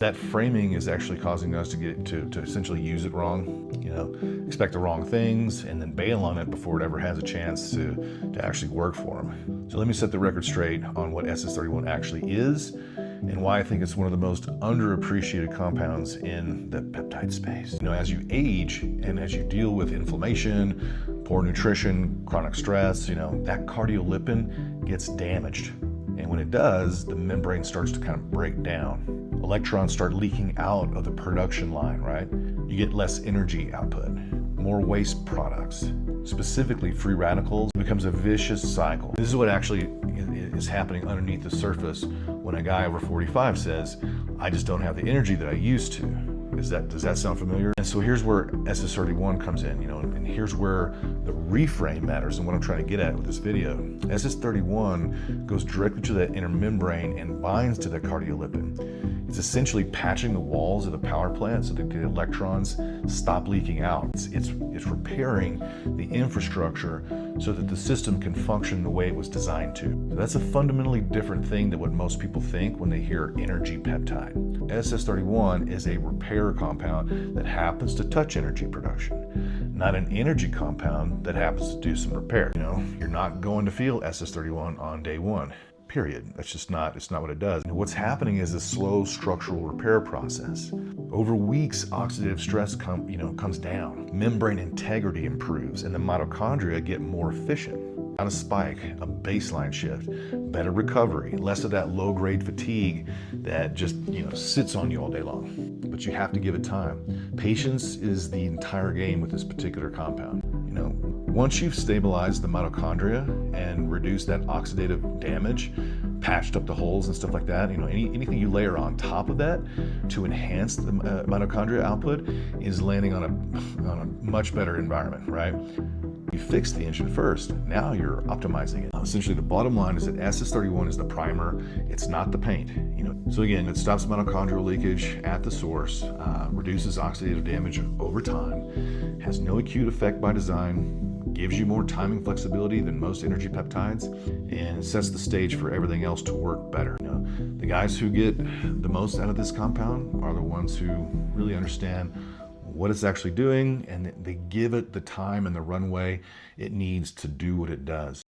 That framing is actually causing us to get to essentially use it wrong, expect the wrong things and then bail on it before it ever has a chance to actually work for them. So let me set the record straight on what SS-31 actually is and why I think it's one of the most underappreciated compounds in the peptide space. As you age and as you deal with inflammation, poor nutrition, chronic stress, that cardiolipin gets damaged. And when it does, the membrane starts to kind of break down. Electrons start leaking out of the production line, right? You get less energy output, more waste products, specifically free radicals. It becomes a vicious cycle. This is what actually is happening underneath the surface when a guy over 45 says, I just don't have the energy that I used to. Does that sound familiar? And so here's where SS-31 comes in, and here's where the reframe matters and what I'm trying to get at with this video. SS-31 goes directly to that inner membrane and binds to the cardiolipin. It's essentially patching the walls of the power plant so that the electrons stop leaking out. It's repairing the infrastructure so that the system can function the way it was designed to. So that's a fundamentally different thing than what most people think when they hear energy peptide. SS-31 is a repair compound that happens to touch energy production, not an energy compound that happens to do some repair. You're not going to feel SS-31 on day one. Period. It's not what it does. And what's happening is a slow structural repair process. Over weeks, oxidative stress comes down. Membrane integrity improves and the mitochondria get more efficient. Not a spike, a baseline shift, better recovery, less of that low-grade fatigue that just sits on you all day long. But you have to give it time. Patience is the entire game with this particular compound. Once you've stabilized the mitochondria and reduced that oxidative damage, patched up the holes and stuff like that, anything you layer on top of that to enhance the mitochondria output is landing on a much better environment, right? You fix the engine first, now you're optimizing it. Essentially, the bottom line is that SS-31 is the primer, it's not the paint. So again, it stops mitochondrial leakage at the source, reduces oxidative damage over time, has no acute effect by design, gives you more timing flexibility than most energy peptides, and sets the stage for everything else to work better. The guys who get the most out of this compound are the ones who really understand what it's actually doing, and they give it the time and the runway it needs to do what it does.